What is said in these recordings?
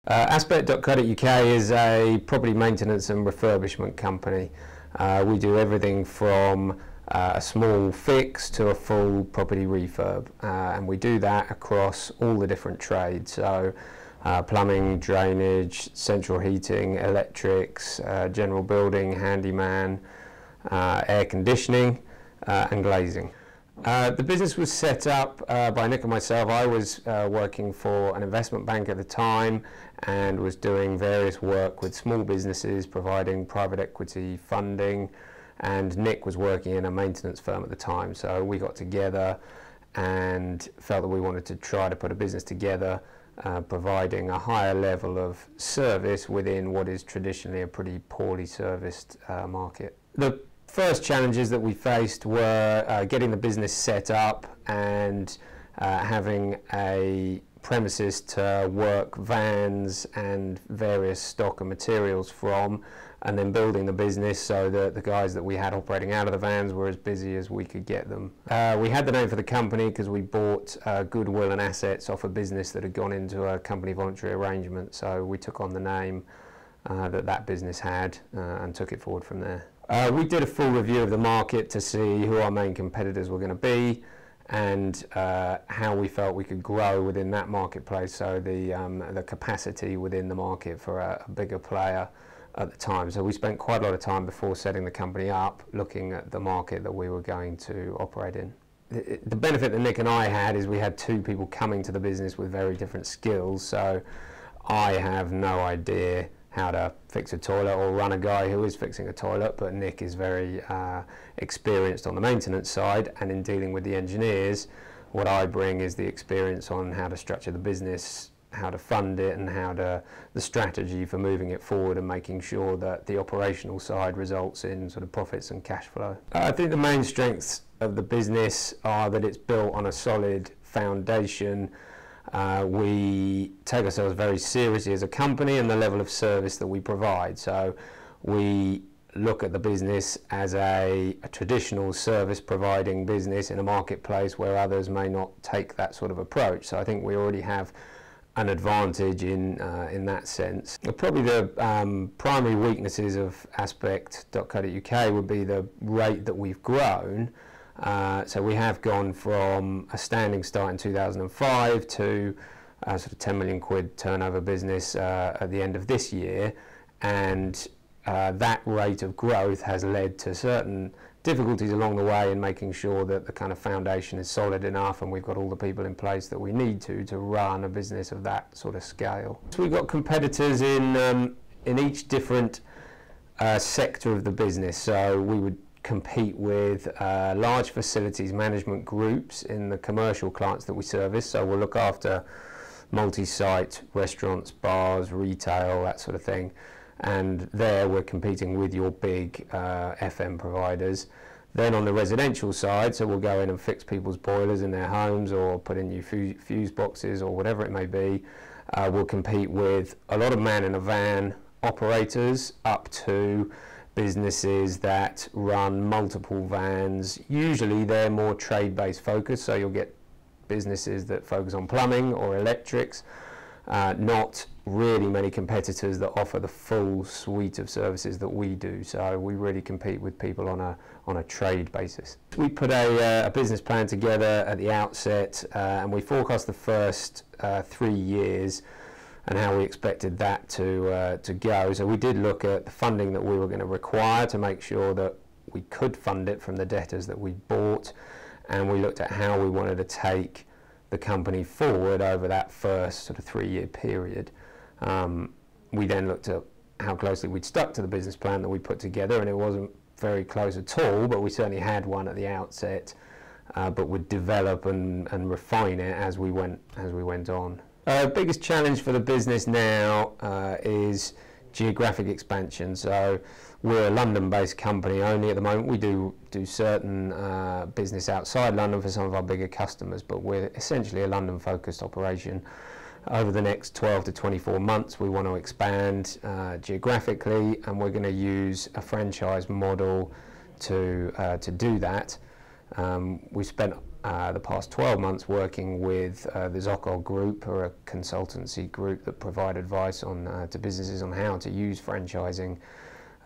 Aspect.co.uk is a property maintenance and refurbishment company. We do everything from a small fix to a full property refurb, and we do that across all the different trades. So plumbing, drainage, central heating, electrics, general building, handyman, air conditioning and glazing. The business was set up by Nick and myself. I was working for an investment bank at the time and was doing various work with small businesses, providing private equity funding, and Nick was working in a maintenance firm at the time. So we got together and felt that we wanted to try to put a business together, providing a higher level of service within what is traditionally a pretty poorly serviced market. The first challenges that we faced were getting the business set up and having a premises to work vans and various stock and materials from, and then building the business so that the guys that we had operating out of the vans were as busy as we could get them. We had the name for the company because we bought goodwill and assets off a business that had gone into a company voluntary arrangement, so we took on the name that business had and took it forward from there. We did a full review of the market to see who our main competitors were going to be and how we felt we could grow within that marketplace, so the capacity within the market for a bigger player at the time. So we spent quite a lot of time before setting the company up looking at the market that we were going to operate in. The benefit that Nick and I had is we had two people coming to the business with very different skills, so I have no idea how to fix a toilet or run a guy who is fixing a toilet, but Nick is very experienced on the maintenance side, and in dealing with the engineers, what I bring is the experience on how to structure the business, how to fund it, and the strategy for moving it forward and making sure that the operational side results in sort of profits and cash flow. I think the main strengths of the business are that it's built on a solid foundation. We take ourselves very seriously as a company and the level of service that we provide. So we look at the business as a traditional service providing business in a marketplace where others may not take that sort of approach. So I think we already have an advantage in that sense. Probably the primary weaknesses of Aspect.co.uk would be the rate that we've grown. So we have gone from a standing start in 2005 to a sort of 10 million quid turnover business at the end of this year, and that rate of growth has led to certain difficulties along the way in making sure that the kind of foundation is solid enough and we've got all the people in place that we need to run a business of that sort of scale. So we've got competitors in each different sector of the business. So we would compete with large facilities management groups in the commercial clients that we service. So we'll look after multi-site restaurants, bars, retail, that sort of thing. And there we're competing with your big FM providers. Then on the residential side, so we'll go in and fix people's boilers in their homes or put in new fuse boxes or whatever it may be. We'll compete with a lot of man in a van operators up to businesses that run multiple vans. Usually they're more trade-based focused, so you'll get businesses that focus on plumbing or electrics. Not really many competitors that offer the full suite of services that we do, so we really compete with people on a trade basis. We put a business plan together at the outset and we forecast the first 3 years and how we expected that to go. So we did look at the funding that we were going to require to make sure that we could fund it from the debtors that we bought, and we looked at how we wanted to take the company forward over that first sort of 3-year period. We then looked at how closely we'd stuck to the business plan that we put together, and it wasn't very close at all, but we certainly had one at the outset, but would develop and refine it as we went on. Biggest challenge for the business now is geographic expansion. So we're a London-based company only at the moment. We do certain business outside London for some of our bigger customers, but we're essentially a London-focused operation. Over the next 12 to 24 months, we want to expand geographically, and we're going to use a franchise model to do that. We spent the past 12 months working with the Zocol Group, who are a consultancy group that provide advice on to businesses on how to use franchising.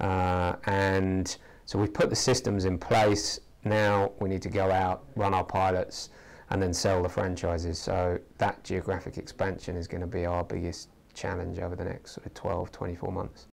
And so we've put the systems in place. Now we need to go out, run our pilots, and then sell the franchises. So that geographic expansion is going to be our biggest challenge over the next sort of 12, 24 months.